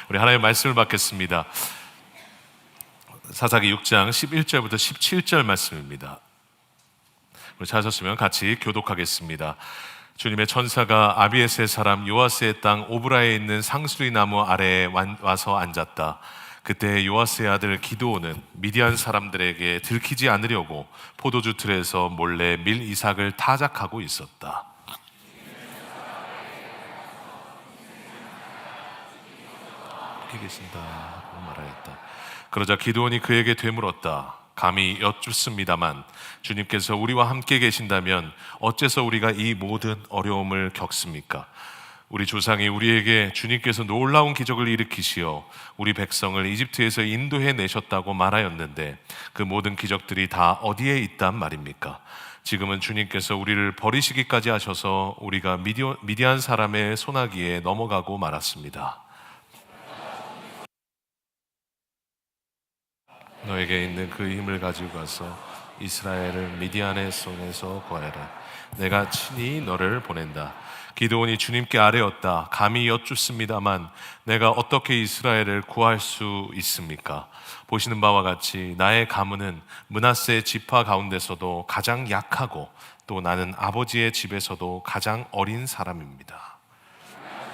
우리 하나님의 말씀을 받겠습니다. 사사기 6장 11절부터 17절 말씀입니다. 우리 찾으셨으면 같이 교독하겠습니다. 주님의 천사가 아비에스의 사람 요아스의 땅 오브라에 있는 상수리 나무 아래에 와서 앉았다. 그때 요아스의 아들 기드온은 미디안 사람들에게 들키지 않으려고 포도주 틀에서 몰래 밀 이삭을 타작하고 있었다. 계신다 말하였다. 그러자 기드온이 그에게 되물었다. 감히 여쭙습니다만 주님께서 우리와 함께 계신다면 어째서 우리가 이 모든 어려움을 겪습니까? 우리 조상이 우리에게 주님께서 놀라운 기적을 일으키시어 우리 백성을 이집트에서 인도해 내셨다고 말하였는데 그 모든 기적들이 다 어디에 있단 말입니까? 지금은 주님께서 우리를 버리시기까지 하셔서 우리가 미디안 사람의 손아귀에 넘어가고 말았습니다. 너에게 있는 그 힘을 가지고 가서 이스라엘을 미디안의 손에서 구하라. 내가 친히 너를 보낸다. 기드온이 주님께 아뢰었다. 감히 여쭙습니다만 내가 어떻게 이스라엘을 구할 수 있습니까? 보시는 바와 같이 나의 가문은 므낫세 지파 가운데서도 가장 약하고 또 나는 아버지의 집에서도 가장 어린 사람입니다.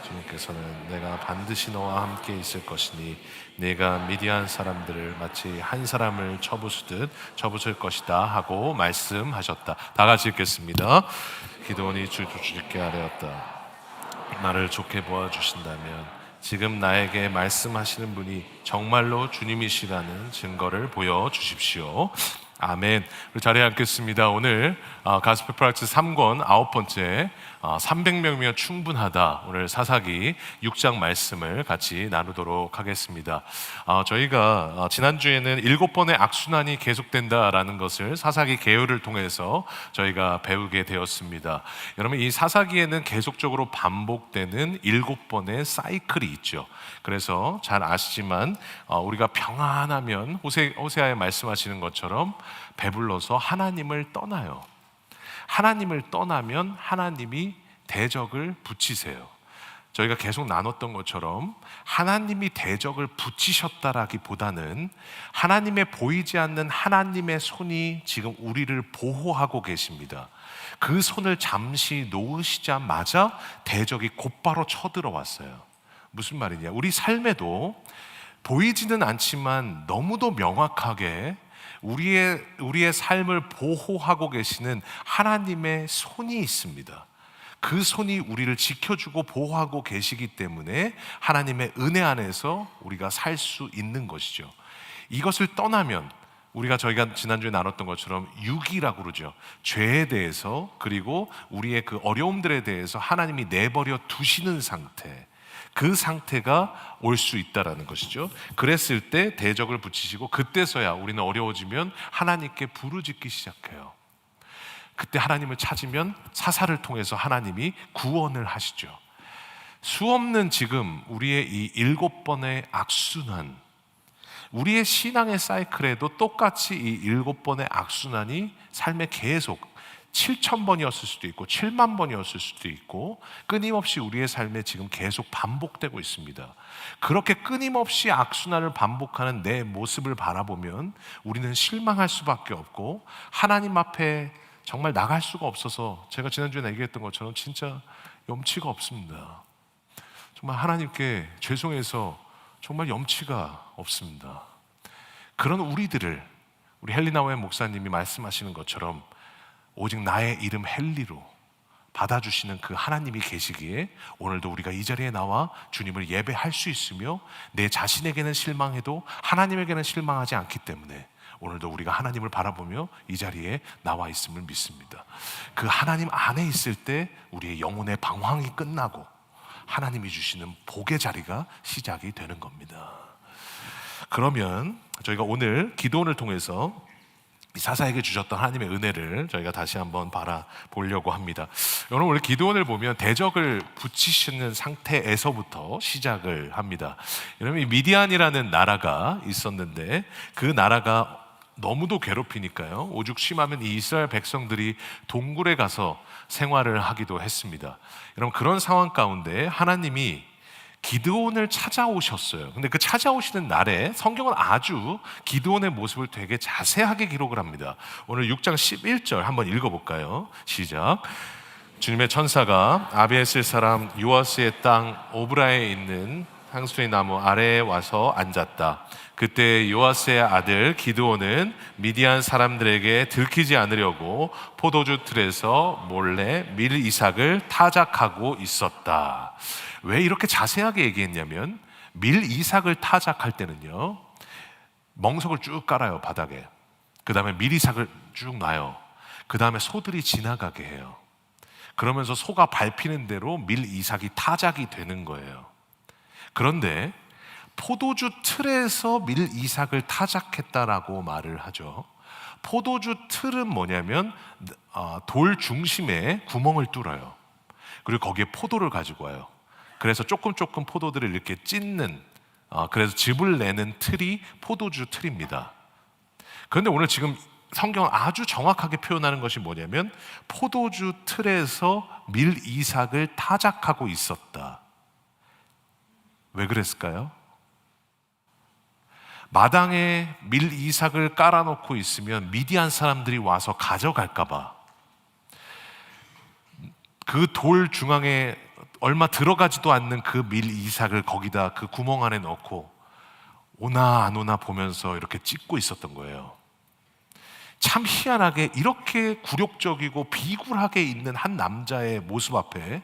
주님께서는 내가 반드시 너와 함께 있을 것이니 네가 미디안 사람들을 마치 한 사람을 쳐부수듯 쳐부술 것이다 하고 말씀하셨다. 다 같이 읽겠습니다. 기드온이 주님께 아뢰었다. 나를 좋게 보아주신다면 지금 나에게 말씀하시는 분이 정말로 주님이시라는 증거를 보여주십시오. 아멘. 우리 자리에 앉겠습니다. 오늘 가스펠 프랙티스 3권 9번째 300명이면 충분하다. 오늘 사사기 6장 말씀을 같이 나누도록 하겠습니다. 저희가 지난주에는 7번의 악순환이 계속된다라는 것을 사사기 계율을 통해서 저희가 배우게 되었습니다. 여러분, 이 사사기에는 계속적으로 반복되는 7번의 사이클이 있죠. 그래서 잘 아시지만 우리가 평안하면 호세아에 말씀하시는 것처럼 배불러서 하나님을 떠나요. 하나님을 떠나면 하나님이 대적을 붙이세요. 저희가 계속 나눴던 것처럼 하나님이 대적을 붙이셨다라기보다는 하나님의 보이지 않는 하나님의 손이 지금 우리를 보호하고 계십니다. 그 손을 잠시 놓으시자마자 대적이 곧바로 쳐들어왔어요. 무슨 말이냐? 우리 삶에도 보이지는 않지만 너무도 명확하게 우리의 삶을 보호하고 계시는 하나님의 손이 있습니다. 그 손이 우리를 지켜주고 보호하고 계시기 때문에 하나님의 은혜 안에서 우리가 살 수 있는 것이죠. 이것을 떠나면 저희가 지난주에 나눴던 것처럼 육이라고 그러죠. 죄에 대해서 그리고 우리의 그 어려움들에 대해서 하나님이 내버려 두시는 상태, 그 상태가 올 수 있다라는 것이죠. 그랬을 때 대적을 붙이시고 그때서야 우리는 어려워지면 하나님께 부르짖기 시작해요. 그때 하나님을 찾으면 사사를 통해서 하나님이 구원을 하시죠. 수없는 지금 우리의 이 7번의 악순환, 우리의 신앙의 사이클에도 똑같이 이 7번의 악순환이 삶에 계속 7,000번이었을 수도 있고 7만 번이었을 수도 있고 끊임없이 우리의 삶에 지금 계속 반복되고 있습니다. 그렇게 끊임없이 악순환을 반복하는 내 모습을 바라보면 우리는 실망할 수밖에 없고 하나님 앞에 정말 나갈 수가 없어서 제가 지난주에 얘기했던 것처럼 진짜 염치가 없습니다. 정말 하나님께 죄송해서 정말 염치가 없습니다. 그런 우리 헬리나우의 목사님이 말씀하시는 것처럼 오직 나의 이름 헨리로 받아주시는 그 하나님이 계시기에 오늘도 우리가 이 자리에 나와 주님을 예배할 수 있으며 내 자신에게는 실망해도 하나님에게는 실망하지 않기 때문에 오늘도 우리가 하나님을 바라보며 이 자리에 나와 있음을 믿습니다. 그 하나님 안에 있을 때 우리의 영혼의 방황이 끝나고 하나님이 주시는 복의 자리가 시작이 되는 겁니다. 그러면 저희가 오늘 기도원을 통해서 사사에게 주셨던 하나님의 은혜를 저희가 다시 한번 바라보려고 합니다. 여러분, 우리 기드온을 보면 대적을 붙이시는 상태에서부터 시작을 합니다. 여러분, 이 미디안이라는 나라가 있었는데 그 나라가 너무도 괴롭히니까요, 오죽 심하면 이 이스라엘 백성들이 동굴에 가서 생활을 하기도 했습니다. 여러분, 그런 상황 가운데 하나님이 기드온을 찾아오셨어요. 근데 그 찾아오시는 날에 성경은 아주 기드온의 모습을 되게 자세하게 기록을 합니다. 오늘 6장 11절 한번 읽어볼까요? 시작. 주님의 천사가 아비에셀 사람 요아스의 땅 오브라에 있는 향수의 나무 아래에 와서 앉았다. 그때 요아스의 아들 기드온은 미디안 사람들에게 들키지 않으려고 포도주 틀에서 몰래 밀 이삭을 타작하고 있었다. 왜 이렇게 자세하게 얘기했냐면 밀 이삭을 타작할 때는요, 멍석을 쭉 깔아요, 바닥에. 그 다음에 밀 이삭을 쭉 놔요. 그 다음에 소들이 지나가게 해요. 그러면서 소가 밟히는 대로 밀 이삭이 타작이 되는 거예요. 그런데 포도주 틀에서 밀 이삭을 타작했다라고 말을 하죠. 포도주 틀은 뭐냐면 돌 중심에 구멍을 뚫어요. 그리고 거기에 포도를 가지고 와요. 그래서 조금 포도들을 이렇게 찢는, 그래서 즙을 내는 틀이 포도주 틀입니다. 그런데 오늘 지금 성경은 아주 정확하게 표현하는 것이 뭐냐면 포도주 틀에서 밀 이삭을 타작하고 있었다. 왜 그랬을까요? 마당에 밀 이삭을 깔아놓고 있으면 미디안 사람들이 와서 가져갈까봐, 그 돌 중앙에 얼마 들어가지도 않는 그 밀 이삭을 거기다 그 구멍 안에 넣고 오나 안 오나 보면서 이렇게 찍고 있었던 거예요. 참 희한하게 이렇게 굴욕적이고 비굴하게 있는 한 남자의 모습 앞에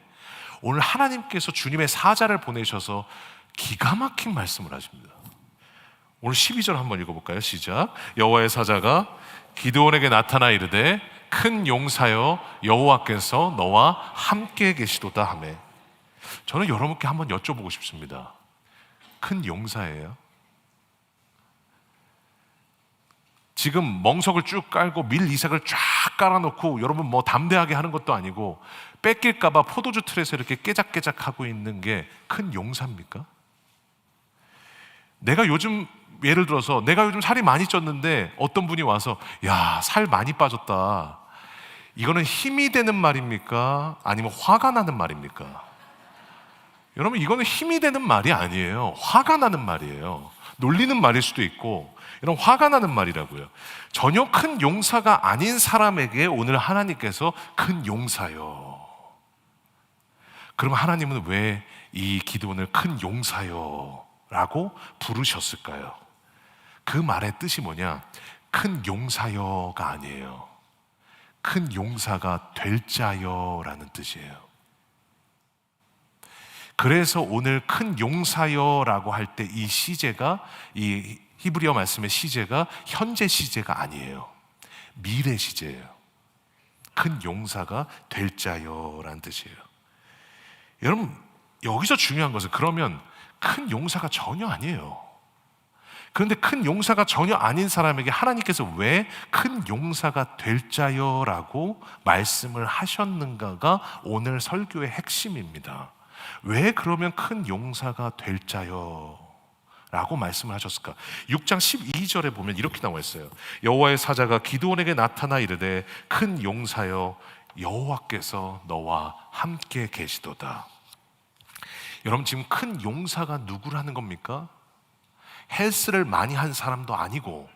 오늘 하나님께서 주님의 사자를 보내셔서 기가 막힌 말씀을 하십니다. 오늘 12절 한번 읽어볼까요? 시작. 여호와의 사자가 기드온에게 나타나 이르되 큰 용사여 여호와께서 너와 함께 계시도다 하매. 저는 여러분께 한번 여쭤보고 싶습니다. 큰 용사예요? 지금 멍석을 쭉 깔고 밀 이삭을 쫙 깔아놓고 여러분 뭐 담대하게 하는 것도 아니고 뺏길까봐 포도주 틀에서 이렇게 깨작깨작하고 있는 게 큰 용사입니까? 내가 요즘 예를 들어서 내가 요즘 살이 많이 쪘는데 어떤 분이 와서 야, 살 많이 빠졌다. 이거는 힘이 되는 말입니까? 아니면 화가 나는 말입니까? 여러분, 이거는 힘이 되는 말이 아니에요. 화가 나는 말이에요. 놀리는 말일 수도 있고 이런 화가 나는 말이라고요. 전혀 큰 용사가 아닌 사람에게 오늘 하나님께서 큰 용사요. 그럼 하나님은 왜 이 기드온을 큰 용사요 라고 부르셨을까요? 그 말의 뜻이 뭐냐? 큰 용사여가 아니에요. 큰 용사가 될 자여 라는 뜻이에요. 그래서 오늘 큰 용사여라고 할 때 이 시제가, 이 히브리어 말씀의 시제가 현재 시제가 아니에요. 미래 시제예요. 큰 용사가 될 자여라는 뜻이에요. 여러분, 여기서 중요한 것은 그러면 큰 용사가 전혀 아니에요. 그런데 큰 용사가 전혀 아닌 사람에게 하나님께서 왜 큰 용사가 될 자여라고 말씀을 하셨는가가 오늘 설교의 핵심입니다. 왜 그러면 큰 용사가 될 자여 라고 말씀을 하셨을까? 6장 12절에 보면 이렇게 나와 있어요. 여호와의 사자가 기드온에게 나타나 이르되 큰 용사여 여호와께서 너와 함께 계시도다. 여러분, 지금 큰 용사가 누구라는 겁니까? 헬스를 많이 한 사람도 아니고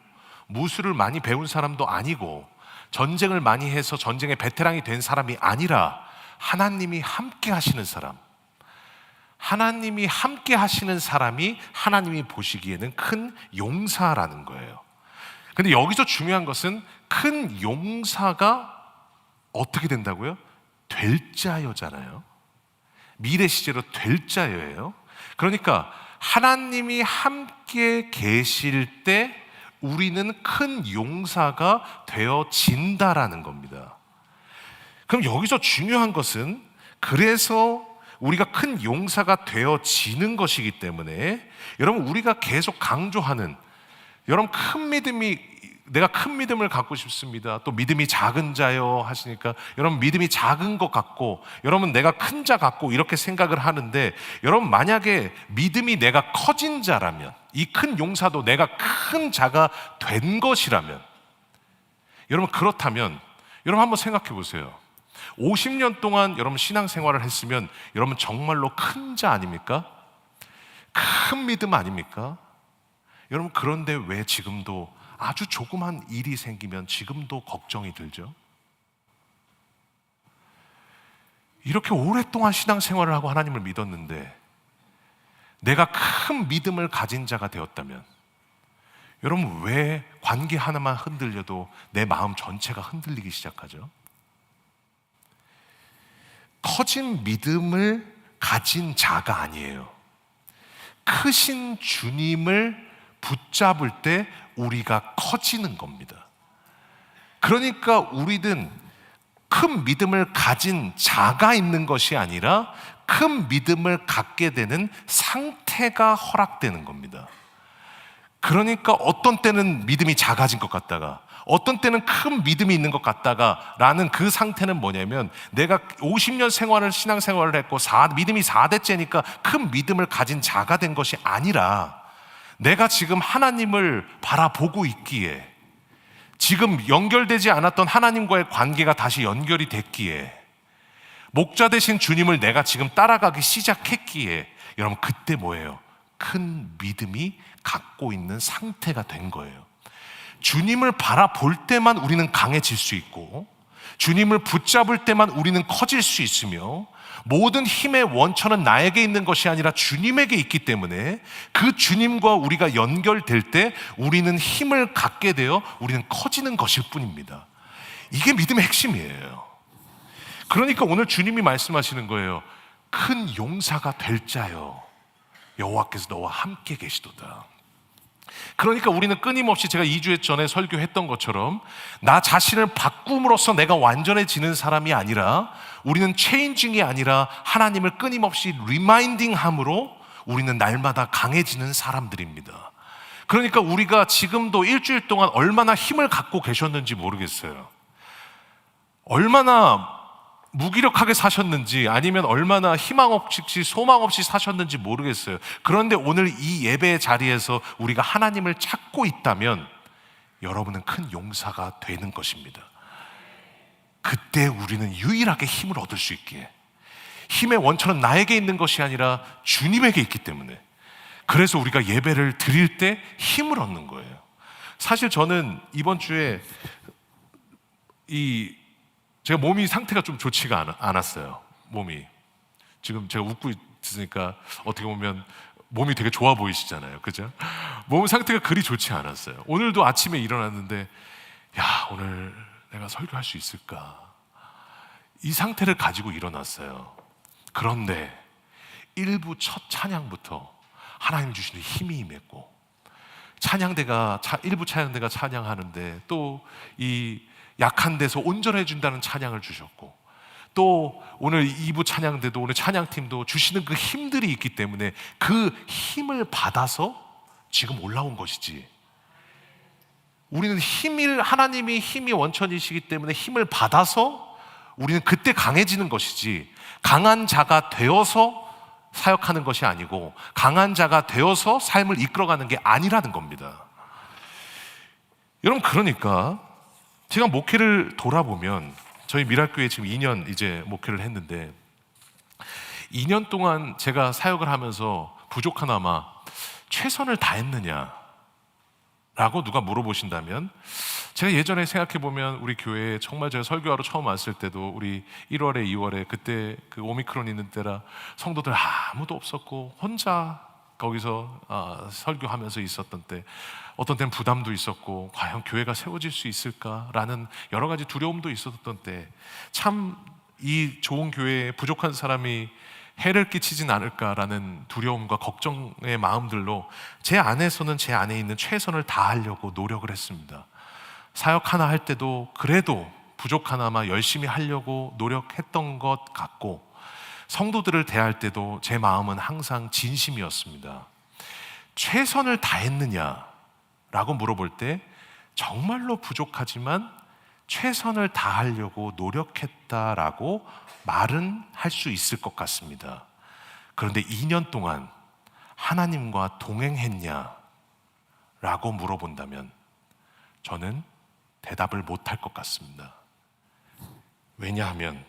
무술을 많이 배운 사람도 아니고 전쟁을 많이 해서 전쟁의 베테랑이 된 사람이 아니라 하나님이 함께 하시는 사람, 하나님이 함께 하시는 사람이 하나님이 보시기에는 큰 용사라는 거예요. 근데 여기서 중요한 것은 큰 용사가 어떻게 된다고요? 될 자여잖아요. 미래 시제로 될 자여예요. 그러니까 하나님이 함께 계실 때 우리는 큰 용사가 되어진다라는 겁니다. 그럼 여기서 중요한 것은 그래서 우리가 큰 용사가 되어지는 것이기 때문에 여러분, 우리가 계속 강조하는, 여러분 내가 큰 믿음을 갖고 싶습니다. 또 믿음이 작은 자요 하시니까 여러분 믿음이 작은 것 같고 여러분 내가 큰 자 같고 이렇게 생각을 하는데, 여러분 만약에 믿음이 내가 커진 자라면, 이 큰 용사도 내가 큰 자가 된 것이라면, 여러분 그렇다면 여러분 한번 생각해 보세요. 50년 동안 여러분 신앙생활을 했으면 여러분 정말로 큰 자 아닙니까? 큰 믿음 아닙니까? 여러분, 그런데 왜 지금도 아주 조그만 일이 생기면 지금도 걱정이 들죠? 이렇게 오랫동안 신앙생활을 하고 하나님을 믿었는데 내가 큰 믿음을 가진 자가 되었다면, 여러분, 왜 관계 하나만 흔들려도 내 마음 전체가 흔들리기 시작하죠? 커진 믿음을 가진 자가 아니에요. 크신 주님을 붙잡을 때 우리가 커지는 겁니다. 그러니까 우리는 큰 믿음을 가진 자가 있는 것이 아니라 큰 믿음을 갖게 되는 상태가 허락되는 겁니다. 그러니까 어떤 때는 믿음이 작아진 것 같다가 어떤 때는 큰 믿음이 있는 것 같다가 라는 그 상태는 뭐냐면, 내가 50년 신앙생활을 했고 믿음이 4대째니까 큰 믿음을 가진 자가 된 것이 아니라 내가 지금 하나님을 바라보고 있기에, 지금 연결되지 않았던 하나님과의 관계가 다시 연결이 됐기에, 목자 되신 주님을 내가 지금 따라가기 시작했기에, 여러분, 그때 뭐예요? 큰 믿음이 갖고 있는 상태가 된 거예요. 주님을 바라볼 때만 우리는 강해질 수 있고, 주님을 붙잡을 때만 우리는 커질 수 있으며, 모든 힘의 원천은 나에게 있는 것이 아니라 주님에게 있기 때문에 그 주님과 우리가 연결될 때 우리는 힘을 갖게 되어 우리는 커지는 것일 뿐입니다. 이게 믿음의 핵심이에요. 그러니까 오늘 주님이 말씀하시는 거예요. 큰 용사가 될 자여, 여호와께서 너와 함께 계시도다. 그러니까 우리는 끊임없이, 제가 2주 전에 설교했던 것처럼, 나 자신을 바꿈으로써 내가 완전해지는 사람이 아니라, 우리는 체인징이 아니라 하나님을 끊임없이 리마인딩함으로 우리는 날마다 강해지는 사람들입니다. 그러니까 우리가 지금도 일주일 동안 얼마나 힘을 갖고 계셨는지 모르겠어요. 얼마나 무기력하게 사셨는지, 아니면 얼마나 희망 없이 소망 없이 사셨는지 모르겠어요. 그런데 오늘 이 예배의 자리에서 우리가 하나님을 찾고 있다면 여러분은 큰 용사가 되는 것입니다. 그때 우리는 유일하게 힘을 얻을 수 있기에, 힘의 원천은 나에게 있는 것이 아니라 주님에게 있기 때문에, 그래서 우리가 예배를 드릴 때 힘을 얻는 거예요. 사실 저는 이번 주에 제가 몸이 상태가 좀 좋지가 않았어요. 몸이 지금 제가 웃고 있으니까 어떻게 보면 몸이 되게 좋아 보이시잖아요, 그죠? 몸 상태가 그리 좋지 않았어요. 오늘도 아침에 일어났는데, 오늘 내가 설교할 수 있을까? 이 상태를 가지고 일어났어요. 그런데 일부 첫 찬양부터 하나님 주시는 힘이 임했고, 일부 찬양대가 찬양하는데 또 이 약한 데서 온전해 준다는 찬양을 주셨고, 또 오늘 2부 찬양대도, 오늘 찬양팀도 주시는 그 힘들이 있기 때문에 그 힘을 받아서 지금 올라온 것이지, 우리는 하나님이 힘이 원천이시기 때문에 힘을 받아서 우리는 그때 강해지는 것이지, 강한 자가 되어서 사역하는 것이 아니고 강한 자가 되어서 삶을 이끌어가는 게 아니라는 겁니다. 여러분, 그러니까 제가 목회를 돌아보면, 저희 미랄교회 지금 2년 이제 목회를 했는데, 2년 동안 제가 사역을 하면서 부족하나마 최선을 다했느냐 라고 누가 물어보신다면, 제가 예전에 생각해보면 우리 교회에 정말 제가 설교하러 처음 왔을 때도, 우리 1월에 2월에 그때 그 오미크론 있는 때라 성도들 아무도 없었고 혼자 거기서 설교하면서 있었던 때, 어떤 때는 부담도 있었고 과연 교회가 세워질 수 있을까라는 여러 가지 두려움도 있었던 때, 참 이 좋은 교회에 부족한 사람이 해를 끼치진 않을까라는 두려움과 걱정의 마음들로 제 안에서는 제 안에 있는 최선을 다하려고 노력을 했습니다. 사역 하나 할 때도 그래도 부족하나마 열심히 하려고 노력했던 것 같고, 성도들을 대할 때도 제 마음은 항상 진심이었습니다. 최선을 다했느냐라고 물어볼 때 정말로 부족하지만 최선을 다하려고 노력했다라고 말은 할 수 있을 것 같습니다. 그런데 2년 동안 하나님과 동행했냐라고 물어본다면 저는 대답을 못할 것 같습니다. 왜냐하면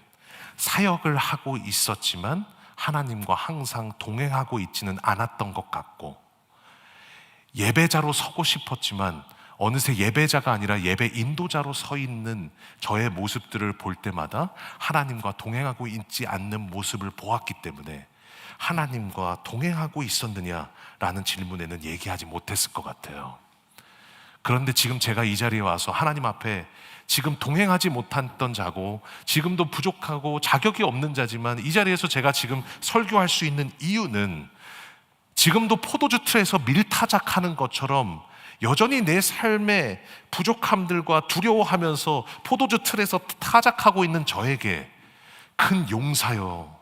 사역을 하고 있었지만 하나님과 항상 동행하고 있지는 않았던 것 같고, 예배자로 서고 싶었지만 어느새 예배자가 아니라 예배 인도자로 서 있는 저의 모습들을 볼 때마다 하나님과 동행하고 있지 않는 모습을 보았기 때문에 하나님과 동행하고 있었느냐라는 질문에는 얘기하지 못했을 것 같아요. 그런데 지금 제가 이 자리에 와서 하나님 앞에 지금 동행하지 못했던 자고 지금도 부족하고 자격이 없는 자지만 이 자리에서 제가 지금 설교할 수 있는 이유는 지금도 포도주 틀에서 밀타작하는 것처럼 여전히 내 삶의 부족함들과 두려워하면서 포도주 틀에서 타작하고 있는 저에게 큰 용사여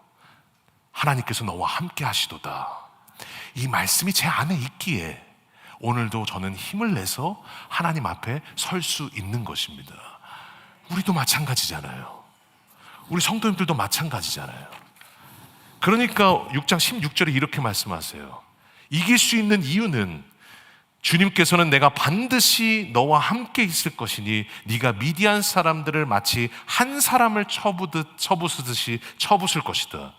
하나님께서 너와 함께 하시도다, 이 말씀이 제 안에 있기에 오늘도 저는 힘을 내서 하나님 앞에 설 수 있는 것입니다. 우리도 마찬가지잖아요. 우리 성도님들도 마찬가지잖아요. 그러니까 6장 16절에 이렇게 말씀하세요. 이길 수 있는 이유는 주님께서는 내가 반드시 너와 함께 있을 것이니 네가 미디안 사람들을 마치 한 사람을 쳐부수듯이 쳐부술 것이다.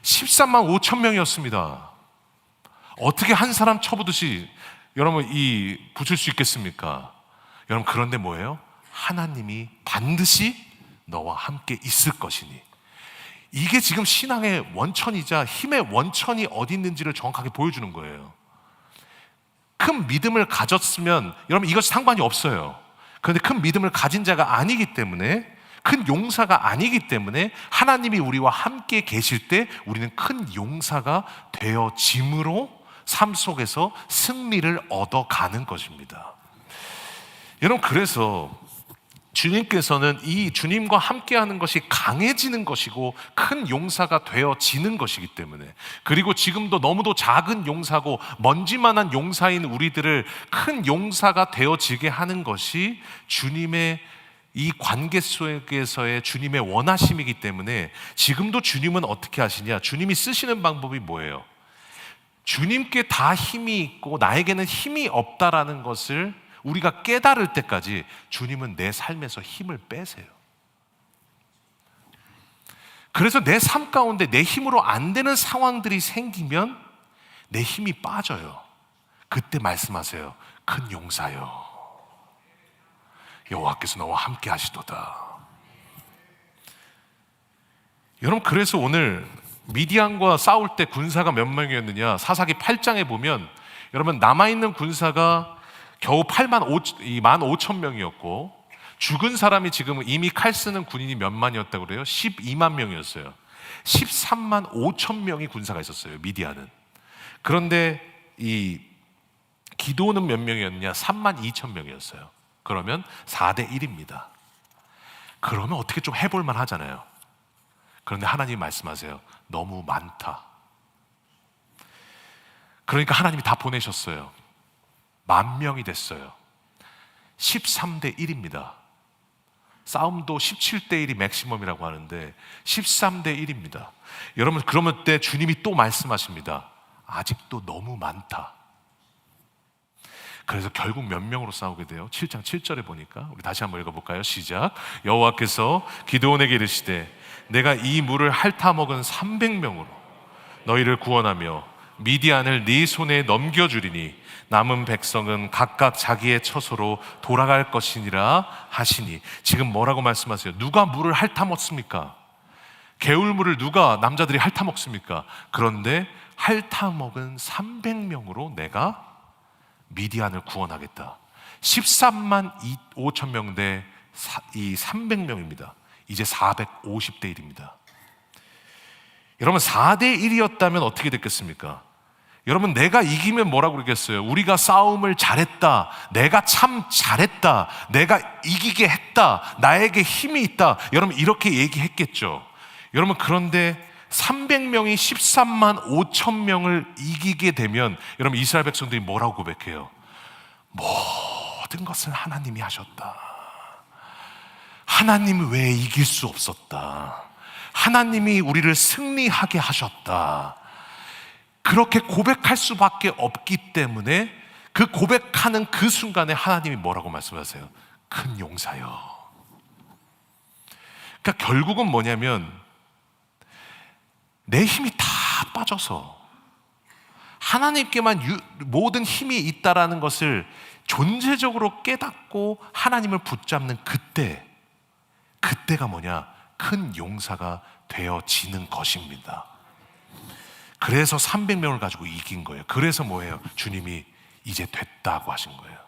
13만 5천 명이었습니다. 어떻게 한 사람 쳐부듯이 여러분 부술 수 있겠습니까? 여러분, 그런데 뭐예요? 하나님이 반드시 너와 함께 있을 것이니, 이게 지금 신앙의 원천이자 힘의 원천이 어디 있는지를 정확하게 보여주는 거예요. 큰 믿음을 가졌으면 여러분 이것 상관이 없어요. 그런데 큰 믿음을 가진 자가 아니기 때문에, 큰 용사가 아니기 때문에 하나님이 우리와 함께 계실 때 우리는 큰 용사가 되어짐으로 삶 속에서 승리를 얻어가는 것입니다. 여러분, 그래서 주님께서는 이 주님과 함께하는 것이 강해지는 것이고 큰 용사가 되어지는 것이기 때문에, 그리고 지금도 너무도 작은 용사고 먼지만한 용사인 우리들을 큰 용사가 되어지게 하는 것이 주님의 이 관계 속에서의 주님의 원하심이기 때문에, 지금도 주님은 어떻게 하시냐? 주님이 쓰시는 방법이 뭐예요? 주님께 다 힘이 있고 나에게는 힘이 없다라는 것을 우리가 깨달을 때까지 주님은 내 삶에서 힘을 빼세요. 그래서 내 삶 가운데 내 힘으로 안 되는 상황들이 생기면 내 힘이 빠져요. 그때 말씀하세요. 큰 용사여, 여호와께서 너와 함께 하시도다. 여러분, 그래서 오늘 미디안과 싸울 때 군사가 몇 명이었느냐? 사사기 8장에 보면 여러분, 남아있는 군사가 겨우 15,000 명이었고 죽은 사람이 지금 이미 칼 쓰는 군인이 몇 만이었다고 그래요? 12만 명이었어요. 13만 5천 명이 군사가 있었어요, 미디안은. 그런데 이 기도는 몇 명이었느냐? 3만 2천 명이었어요. 그러면 4대 1입니다. 그러면 어떻게 좀 해볼 만 하잖아요. 그런데 하나님이 말씀하세요. 너무 많다. 그러니까 하나님이 다 보내셨어요. 10,000명이 됐어요. 13대 1입니다. 싸움도 17대 1이 맥시멈이라고 하는데 13대 1입니다. 여러분, 그러면 때 주님이 또 말씀하십니다. 아직도 너무 많다. 그래서 결국 몇 명으로 싸우게 돼요? 7장 7절에 보니까, 우리 다시 한번 읽어볼까요? 시작. 여호와께서 기드온에게 이르시되 내가 이 물을 핥아먹은 300명으로 너희를 구원하며 미디안을 네 손에 넘겨주리니 남은 백성은 각각 자기의 처소로 돌아갈 것이니라 하시니. 지금 뭐라고 말씀하세요? 누가 물을 핥아먹습니까? 개울물을 누가 남자들이 핥아먹습니까? 그런데 핥아먹은 300명으로 내가 미디안을 구원하겠다. 13만 5천 명 대 이 300명입니다. 이제 450대 1입니다. 여러분, 4대 1이었다면 어떻게 됐겠습니까? 여러분, 내가 이기면 뭐라고 그러겠어요? 우리가 싸움을 잘했다, 내가 참 잘했다, 내가 이기게 했다, 나에게 힘이 있다, 여러분 이렇게 얘기했겠죠. 여러분, 그런데 300명이 13만 5천 명을 이기게 되면 여러분, 이스라엘 백성들이 뭐라고 고백해요? 모든 것을 하나님이 하셨다. 하나님은 왜 이길 수 없었다. 하나님이 우리를 승리하게 하셨다. 그렇게 고백할 수밖에 없기 때문에 그 고백하는 그 순간에 하나님이 뭐라고 말씀하세요? 큰 용사여. 그러니까 결국은 뭐냐면 내 힘이 다 빠져서 하나님께만 모든 힘이 있다라는 것을 존재적으로 깨닫고 하나님을 붙잡는 그때가 뭐냐? 큰 용사가 되어지는 것입니다. 그래서 300명을 가지고 이긴 거예요. 그래서 뭐예요? 주님이 이제 됐다고 하신 거예요.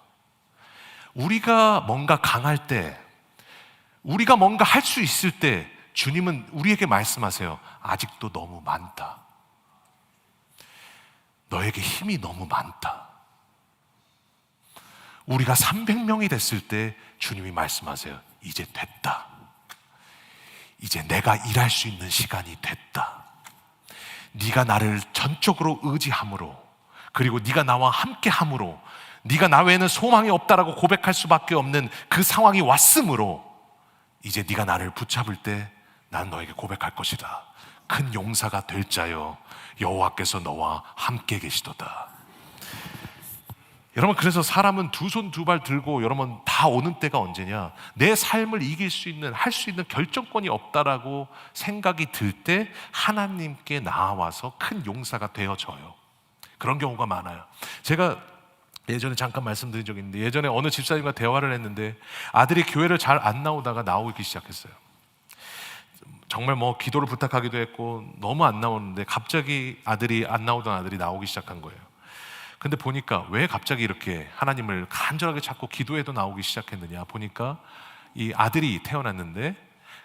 우리가 뭔가 강할 때, 우리가 뭔가 할 수 있을 때 주님은 우리에게 말씀하세요. 아직도 너무 많다. 너에게 힘이 너무 많다. 우리가 300명이 됐을 때 주님이 말씀하세요. 이제 됐다. 이제 내가 일할 수 있는 시간이 됐다. 네가 나를 전적으로 의지함으로, 그리고 네가 나와 함께함으로, 네가 나 외에는 소망이 없다라고 고백할 수밖에 없는 그 상황이 왔으므로 이제 네가 나를 붙잡을 때 난 너에게 고백할 것이다. 큰 용사가 될 자여 여호와께서 너와 함께 계시도다. 여러분, 그래서 사람은 두 손 두 발 들고 여러분 다 오는 때가 언제냐? 내 삶을 이길 수 있는, 할 수 있는 결정권이 없다라고 생각이 들 때 하나님께 나와서 큰 용사가 되어져요. 그런 경우가 많아요. 제가 예전에 잠깐 말씀드린 적이 있는데, 예전에 어느 집사님과 대화를 했는데 아들이 교회를 잘 안 나오다가 나오기 시작했어요. 정말 기도를 부탁하기도 했고 너무 안 나오는데 갑자기 안 나오던 아들이 나오기 시작한 거예요. 근데 보니까 왜 갑자기 이렇게 하나님을 간절하게 찾고 기도해도 나오기 시작했느냐 보니까 이 아들이 태어났는데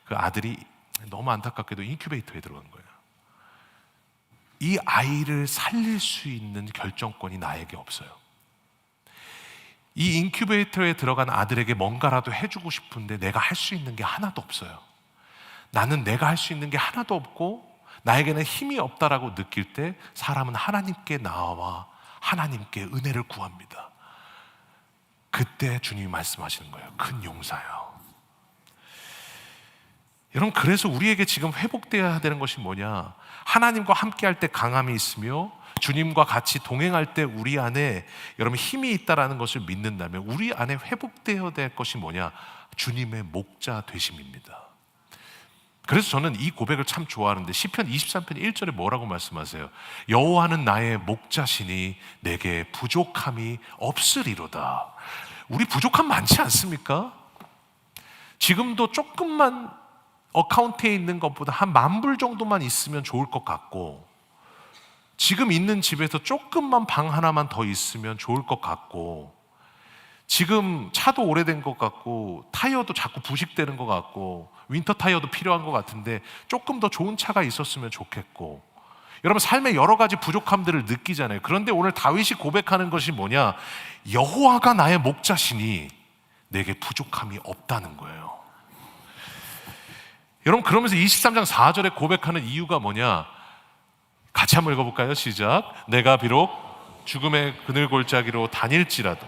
그 아들이 너무 안타깝게도 인큐베이터에 들어간 거예요. 이 아이를 살릴 수 있는 결정권이 나에게 없어요. 이 인큐베이터에 들어간 아들에게 뭔가라도 해주고 싶은데 내가 할 수 있는 게 하나도 없어요. 나는 내가 할 수 있는 게 하나도 없고 나에게는 힘이 없다라고 느낄 때 사람은 하나님께 나와 하나님께 은혜를 구합니다. 그때 주님이 말씀하시는 거예요. 큰 용사요. 여러분, 그래서 우리에게 지금 회복되어야 되는 것이 뭐냐? 하나님과 함께 할 때 강함이 있으며 주님과 같이 동행할 때 우리 안에 여러분 힘이 있다라는 것을 믿는다면 우리 안에 회복되어야 될 것이 뭐냐? 주님의 목자 되심입니다. 그래서 저는 이 고백을 참 좋아하는데 시편 23편 1절에 뭐라고 말씀하세요? 여호와는 나의 목자시니 내게 부족함이 없으리로다. 우리 부족함 많지 않습니까? 지금도 조금만 어카운트에 있는 것보다 한 10,000불 정도만 있으면 좋을 것 같고, 지금 있는 집에서 조금만 방 하나만 더 있으면 좋을 것 같고, 지금 차도 오래된 것 같고 타이어도 자꾸 부식되는 것 같고 윈터 타이어도 필요한 것 같은데 조금 더 좋은 차가 있었으면 좋겠고, 여러분 삶의 여러 가지 부족함들을 느끼잖아요. 그런데 오늘 다윗이 고백하는 것이 뭐냐? 여호와가 나의 목자시니 내게 부족함이 없다는 거예요. 여러분, 그러면서 23장 4절에 고백하는 이유가 뭐냐? 같이 한번 읽어볼까요? 시작. 내가 비록 죽음의 그늘 골짜기로 다닐지라도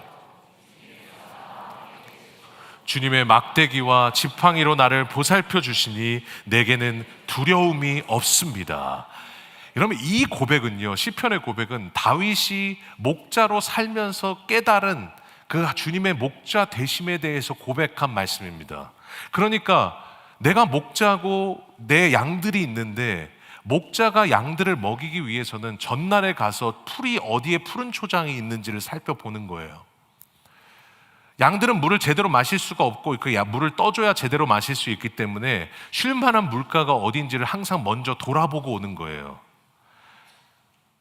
주님의 막대기와 지팡이로 나를 보살펴 주시니 내게는 두려움이 없습니다. 여러분, 이 고백은요, 시편의 고백은 다윗이 목자로 살면서 깨달은 그 주님의 목자 되심에 대해서 고백한 말씀입니다. 그러니까 내가 목자고 내 양들이 있는데 목자가 양들을 먹이기 위해서는 전날에 가서 풀이 어디에 푸른 초장이 있는지를 살펴보는 거예요. 양들은 물을 제대로 마실 수가 없고 그 물을 떠줘야 제대로 마실 수 있기 때문에 쉴 만한 물가가 어딘지를 항상 먼저 돌아보고 오는 거예요.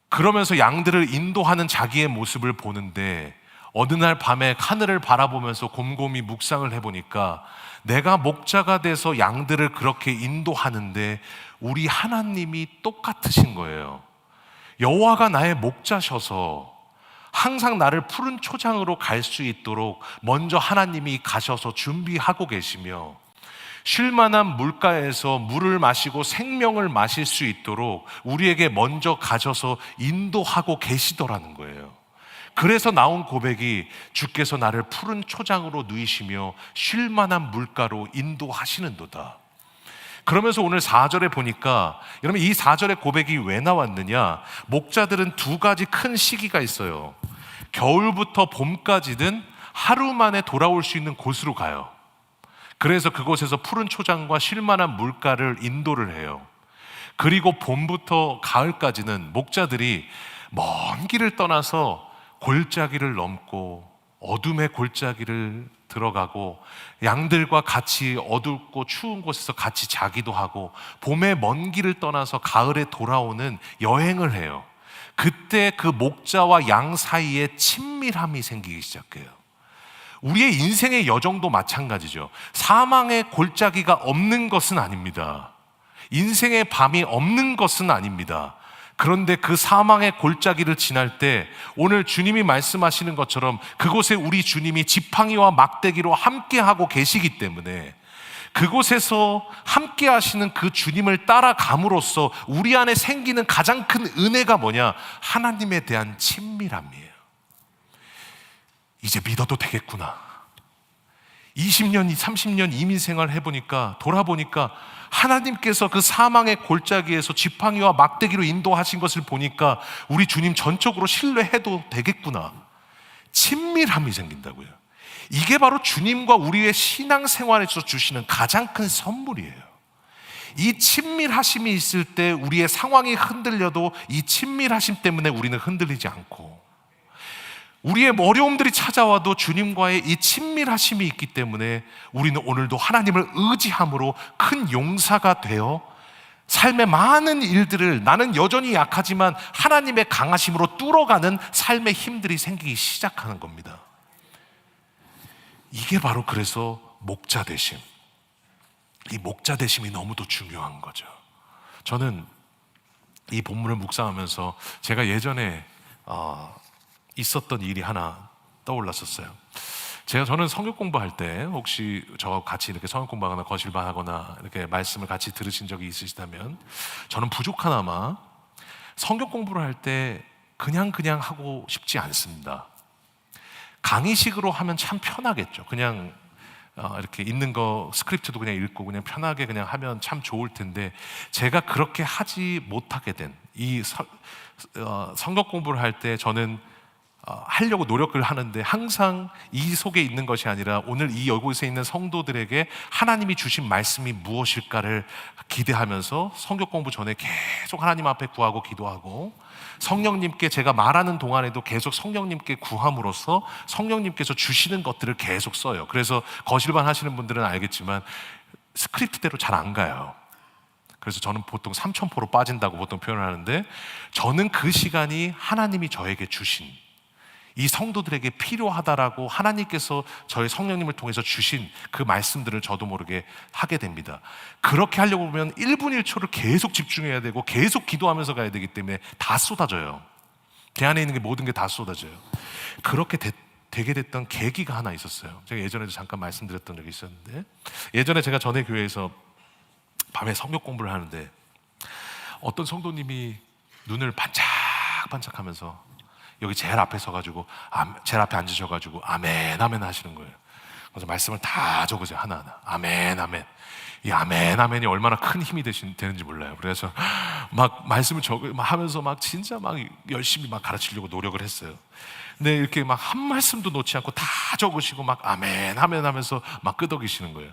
그러면서 양들을 인도하는 자기의 모습을 보는데 어느 날 밤에 하늘을 바라보면서 곰곰이 묵상을 해보니까 내가 목자가 돼서 양들을 그렇게 인도하는데 우리 하나님이 똑같으신 거예요. 여호와가 나의 목자셔서 항상 나를 푸른 초장으로 갈 수 있도록 먼저 하나님이 가셔서 준비하고 계시며 쉴 만한 물가에서 물을 마시고 생명을 마실 수 있도록 우리에게 먼저 가셔서 인도하고 계시더라는 거예요. 그래서 나온 고백이 주께서 나를 푸른 초장으로 누이시며 쉴 만한 물가로 인도하시는도다. 그러면서 오늘 4절에 보니까 여러분 이 4절의 고백이 왜 나왔느냐? 목자들은 두 가지 큰 시기가 있어요. 겨울부터 봄까지는 하루 만에 돌아올 수 있는 곳으로 가요. 그래서 그곳에서 푸른 초장과 쉴 만한 물가를 인도를 해요. 그리고 봄부터 가을까지는 목자들이 먼 길을 떠나서 골짜기를 넘고 어둠의 골짜기를 들어가고 양들과 같이 어둡고 추운 곳에서 같이 자기도 하고 봄에 먼 길을 떠나서 가을에 돌아오는 여행을 해요. 그때 그 목자와 양 사이에 친밀함이 생기기 시작해요. 우리의 인생의 여정도 마찬가지죠. 사망의 골짜기가 없는 것은 아닙니다. 인생의 밤이 없는 것은 아닙니다. 그런데 그 사망의 골짜기를 지날 때 오늘 주님이 말씀하시는 것처럼 그곳에 우리 주님이 지팡이와 막대기로 함께하고 계시기 때문에 그곳에서 함께 하시는 그 주님을 따라감으로써 우리 안에 생기는 가장 큰 은혜가 뭐냐? 하나님에 대한 친밀함이에요. 이제 믿어도 되겠구나. 20년, 30년 이민생활 해보니까 돌아보니까 하나님께서 그 사망의 골짜기에서 지팡이와 막대기로 인도하신 것을 보니까 우리 주님 전적으로 신뢰해도 되겠구나. 친밀함이 생긴다고요. 이게 바로 주님과 우리의 신앙생활에서 주시는 가장 큰 선물이에요. 이 친밀하심이 있을 때 우리의 상황이 흔들려도 이 친밀하심 때문에 우리는 흔들리지 않고, 우리의 어려움들이 찾아와도 주님과의 이 친밀하심이 있기 때문에 우리는 오늘도 하나님을 의지함으로 큰 용사가 되어 삶의 많은 일들을 나는 여전히 약하지만 하나님의 강하심으로 뚫어가는 삶의 힘들이 생기기 시작하는 겁니다. 이게 바로 그래서 목자 되심, 이 목자 되심이 너무도 중요한 거죠. 저는 이 본문을 묵상하면서 제가 예전에 있었던 일이 하나 떠올랐었어요. 저는 성경 공부할 때 혹시 저와 같이 이렇게 성경 공부하거나 거실반 하거나 이렇게 말씀을 같이 들으신 적이 있으시다면, 저는 부족하나마 성경 공부를 할 때 그냥 하고 싶지 않습니다. 강의식으로 하면 참 편하겠죠. 그냥 이렇게 있는 거 스크립트도 그냥 읽고 그냥 편하게 그냥 하면 참 좋을 텐데, 제가 그렇게 하지 못하게 된 이 성경 공부를 할 때 저는 하려고 노력을 하는데 항상 이 속에 있는 것이 아니라 오늘 이 여기에 있는 성도들에게 하나님이 주신 말씀이 무엇일까를 기대하면서 성경 공부 전에 계속 하나님 앞에 구하고 기도하고, 성령님께 제가 말하는 동안에도 계속 성령님께 구함으로써 성령님께서 주시는 것들을 계속 써요. 그래서 거실반 하시는 분들은 알겠지만 스크립트대로 잘 안 가요. 그래서 저는 보통 3,000%로 빠진다고 보통 표현을 하는데, 저는 그 시간이 하나님이 저에게 주신, 이 성도들에게 필요하다라고 하나님께서 저희 성령님을 통해서 주신 그 말씀들을 저도 모르게 하게 됩니다. 그렇게 하려고 보면 1분 1초를 계속 집중해야 되고 계속 기도하면서 가야 되기 때문에 다 쏟아져요. 제 안에 있는 게 모든 게 다 쏟아져요. 그렇게 되게 됐던 계기가 하나 있었어요. 제가 예전에도 잠깐 말씀드렸던 적이 있었는데, 예전에 제가 전에 교회에서 밤에 성경 공부를 하는데 어떤 성도님이 눈을 반짝반짝하면서 여기 제일 앞에 서가지고 제일 앞에 앉으셔가지고 아멘 아멘 하시는 거예요. 그래서 말씀을 다 적으세요. 하나하나 아멘 아멘. 이 아멘 아멘이 얼마나 큰 힘이 되는지 몰라요. 그래서 막 말씀을 하면서 막 진짜 막 열심히 막 가르치려고 노력을 했어요. 근데 이렇게 막 한 말씀도 놓지 않고 다 적으시고 막 아멘 아멘 하면서 막 끄덕이시는 거예요.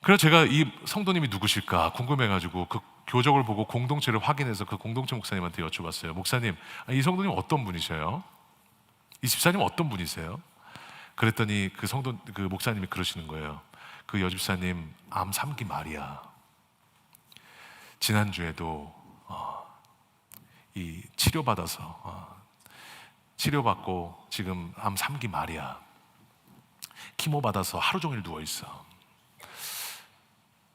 그래서 제가 이 성도님이 누구실까 궁금해가지고 그 교적을 보고 공동체를 확인해서 그 공동체 목사님한테 여쭤봤어요. 목사님, 이 성도님 어떤 분이셔요? 이 집사님 어떤 분이세요? 그랬더니 그 목사님이 그러시는 거예요. 그 여집사님 암 3기 말이야. 지난주에도 이 치료받고 지금 암 3기 말이야. 키모 받아서 하루 종일 누워 있어.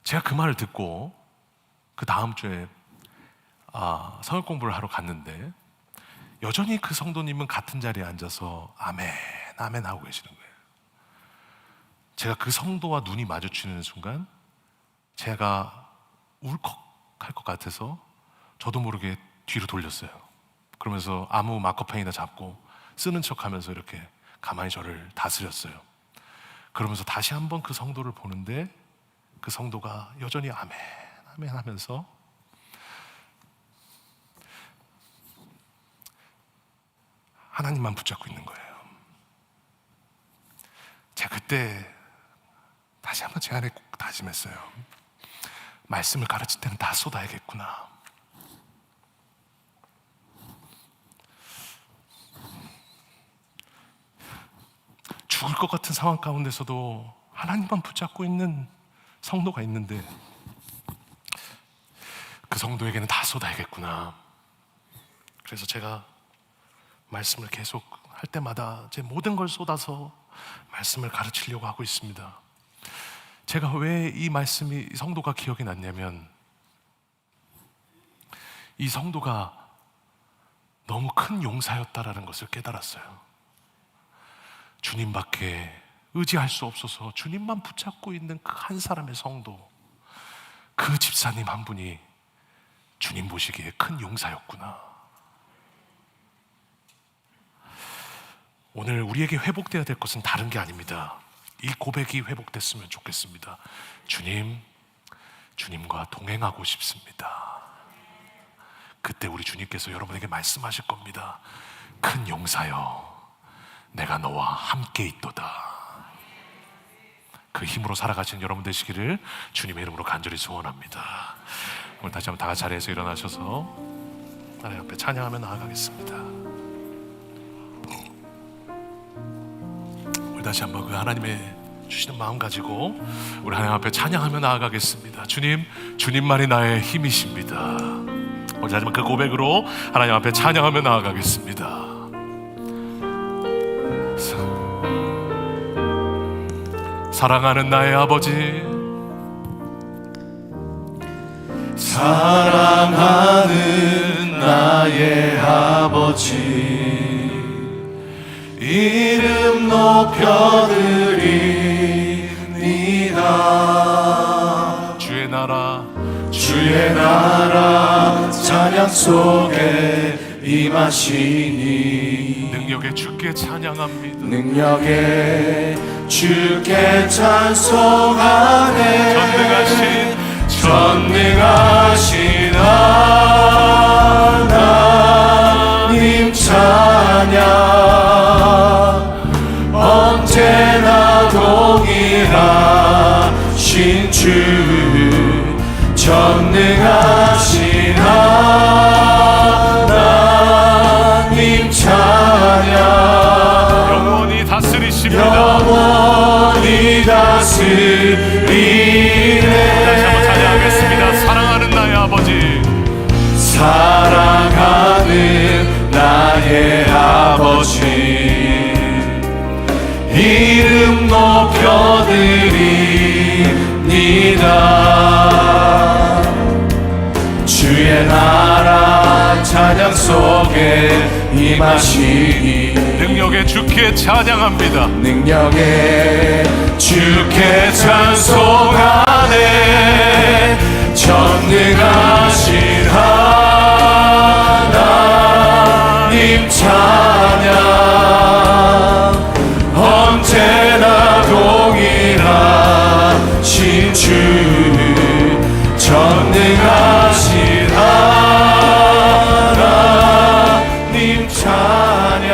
제가 그 말을 듣고 그 다음 주에 성경 공부를 하러 갔는데 여전히 그 성도님은 같은 자리에 앉아서 아멘 아멘 하고 계시는 거예요. 제가 그 성도와 눈이 마주치는 순간 제가 울컥할 것 같아서 저도 모르게 뒤로 돌렸어요. 그러면서 아무 마커펜이나 잡고 쓰는 척하면서 이렇게 가만히 저를 다스렸어요. 그러면서 다시 한번 그 성도를 보는데 그 성도가 여전히 아멘 아멘 하면서 하나님만 붙잡고 있는 거예요. 제가 그때 다시 한번 제 안에 꼭 다짐했어요. 말씀을 가르칠 때는 다 쏟아야겠구나. 죽을 것 같은 상황 가운데서도 하나님만 붙잡고 있는 성도가 있는데 그 성도에게는 다 쏟아야겠구나. 그래서 제가 말씀을 계속 할 때마다 제 모든 걸 쏟아서 말씀을 가르치려고 하고 있습니다. 제가 왜 이 말씀이 성도가 기억이 났냐면 이 성도가 너무 큰 용사였다라는 것을 깨달았어요. 주님밖에 의지할 수 없어서 주님만 붙잡고 있는 그 한 사람의 성도, 그 집사님 한 분이 주님 보시기에 큰 용사였구나. 오늘 우리에게 회복되어야 될 것은 다른 게 아닙니다. 이 고백이 회복됐으면 좋겠습니다. 주님, 주님과 동행하고 싶습니다. 그때 우리 주님께서 여러분에게 말씀하실 겁니다. 큰 용사여, 내가 너와 함께 있도다. 그 힘으로 살아가시는 여러분 되시기를 주님의 이름으로 간절히 소원합니다. 오늘 다시 한번 다 같이 자리에서 일어나셔서 하나님 앞에 찬양하며 나아가겠습니다. 우리 다시 한번 그 하나님의 주시는 마음 가지고 우리 하나님 앞에 찬양하며 나아가겠습니다. 주님, 주님만이 나의 힘이십니다. 오늘 다시 한번 그 고백으로 하나님 앞에 찬양하며 나아가겠습니다. 사랑하는 나의 아버지, 사랑하는 나의 아버지, 이름 높여드립니다. 주의 나라, 주의 나라 찬양 속에 임하시니 능력에 주께 찬양합니다. 능력에 주께 찬송하네. 전능하신 하나님 찬양, 언제나 동일하신 주, 전능하신 하나님 찬양, 영원히 다스리십니다. 영원히 다스리네. 다시 한번 찬양하겠습니다. 사랑하는 나의 아버지, 사랑하는 나의 아버지, 이름 높여드립니다. 주의 나라 찬양 속에 임하시니 능력에 주께 찬양합니다. 능력에 주께 찬송하네. 전능하신 하나님 찬양, 언제나 동일하신 주, 전능하신 하나님 찬양,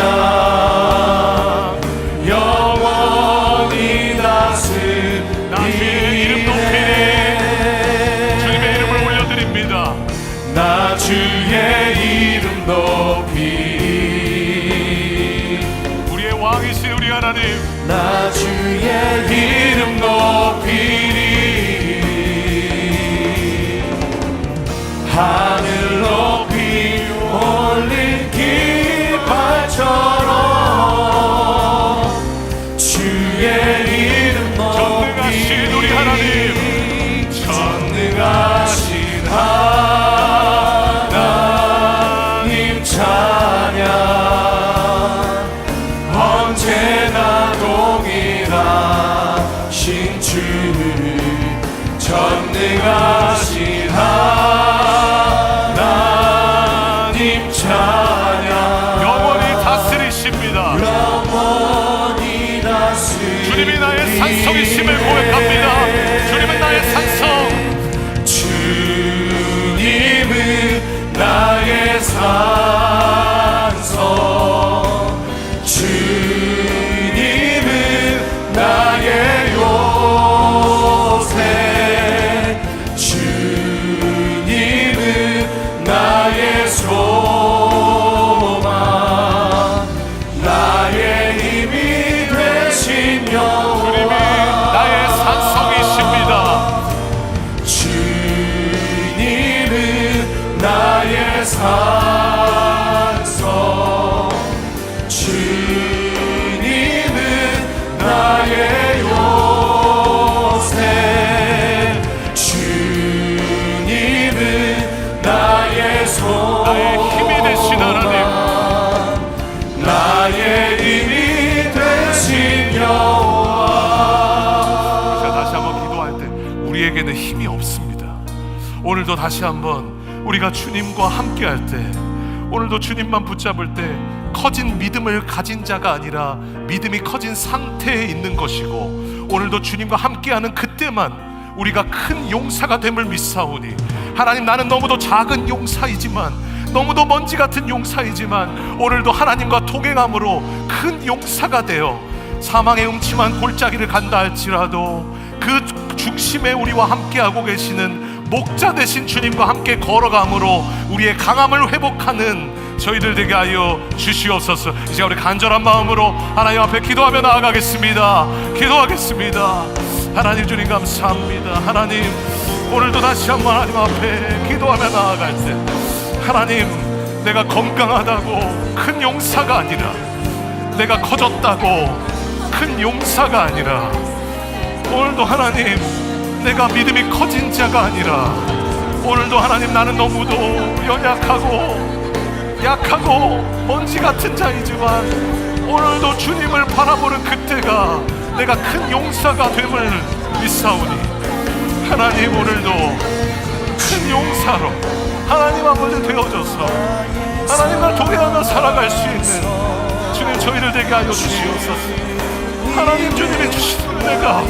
영원히 다스리네. 나 주의 이름 높이네. 주님의 이름을 올려드립니다. 나 주의 이름 높이리. 우리의 왕이신 우리 하나님, 나 주의 이름 높이리. 하늘 높이 올린 깃발처럼 주의 이름 전능하신 우리 하나님, 전능하신 하나님 찬양, 언제나 동일하신 주, 전능하신 하나님 찬양, 영원히 다스리십니다. 영원히 다스리네. 주님이 나의 산성이심을 고백합니다. 주님은 나의 산성, 주님은 나의 산성, 주님은 나의 요새, 주님은 힘이 되신 여호와. 제가 다시 한번 기도할 때 우리에게는 힘이 없습니다. 오늘도 다시 한번 우리가 주님과 함께 할 때, 오늘도 주님만 붙잡을 때 커진 믿음을 가진 자가 아니라 믿음이 커진 상태에 있는 것이고, 오늘도 주님과 함께하는 그때만 우리가 큰 용사가 됨을 믿사오니, 하나님, 나는 너무도 작은 용사이지만, 너무도 먼지 같은 용사이지만 오늘도 하나님과 동행함으로 큰 용사가 되어 사망의 음침한 골짜기를 간다 할지라도 그 중심에 우리와 함께하고 계시는 목자 되신 주님과 함께 걸어감으로 우리의 강함을 회복하는 저희들 되게 하여 주시옵소서. 이제 우리 간절한 마음으로 하나님 앞에 기도하며 나아가겠습니다. 기도하겠습니다. 하나님, 주님 감사합니다. 하나님, 오늘도 다시 한번 하나님 앞에 기도하며 나아갈 때, 하나님, 내가 건강하다고 큰 용사가 아니라, 내가 커졌다고 큰 용사가 아니라, 오늘도 하나님, 내가 믿음이 커진 자가 아니라, 오늘도 하나님, 나는 너무도 약하고 먼지 같은 자이지만 오늘도 주님을 바라보는 그때가 내가 큰 용사가 됨을 믿사오니, 하나님, 오늘도 큰 용사로 하나님 아버지 되어줘서 하나님과 동행하며 살아갈 수 있는 주님, 저희를 되게 하여 주시옵소서. 하나님, 주님이 주시는 은혜가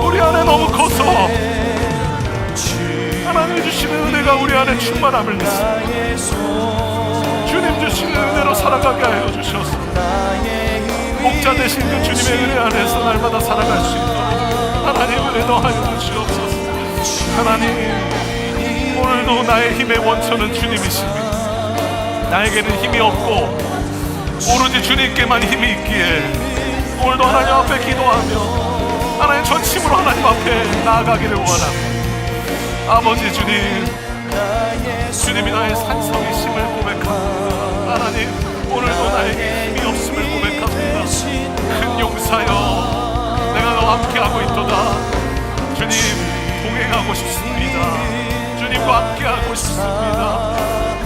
우리 안에 너무 커서, 하나님이 주시는 은혜가 우리 안에 충만함을 믿습니다. 주님 주시는 은혜로 살아가게 하여 주셔서 목자 되신 그 주님의 은혜 안에서 날마다 살아갈 수 있도록 하나님 은혜 더하여 주시옵소서. 하나님, 오늘도 나의 힘의 원천은 주님이십니다. 나에게는 힘이 없고 오로지 주님께만 힘이 있기에 오늘도 하나님 앞에 기도하며 하나님 전심으로 하나님 앞에 나아가기를 원합니다. 아버지 주님, 주님이 나의 산성이심을 고백합니다. 하나님, 오늘도 나에게 힘이 없음을 고백합니다. 큰 용사여, 내가 너와 함께하고 있도다. 주님, 동행하고 싶습니다. 주님과 함께하고 싶습니다.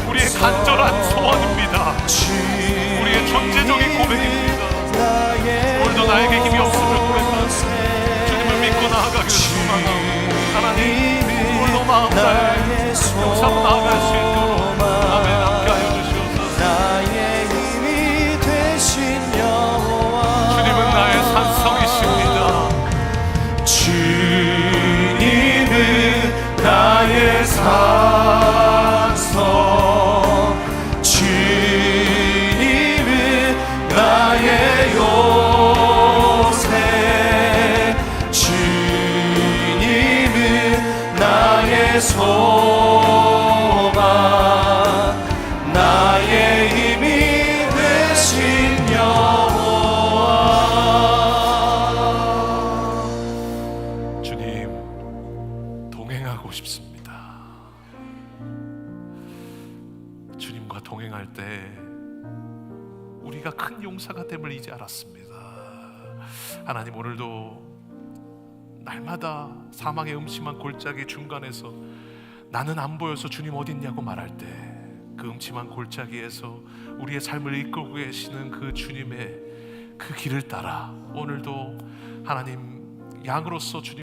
우리의 간절한 소원입니다. 우리의 존재적인 고백입니다. 오늘도 나에게 힘이 없음을 고백하는 주님을 믿고 나아가기를 소망하고, 하나님, 오늘도 마음 다해 용사로 나아갈 수 있도록 아멘, 함께하여 주시옵소서. 주님은 나의 산성이십니다. 주님은 나의 산성, 주님은 나의 요새, 주님은 나의 소망, 나의 힘이 되신 여호와. 주님, 동행하고 싶습니다. 주님과 동행할 때 우리가 큰 용사가 됨을 이제 알았습니다. 하나님, 오늘도 날마다 사망의 음침한 골짜기 중간에서 나는 안 보여서 주님 어딨냐고 말할 때, 그 음침한 골짜기에서 우리의 삶을 이끌고 계시는 그 주님의 그 길을 따라 오늘도 하나님, 양으로서 주님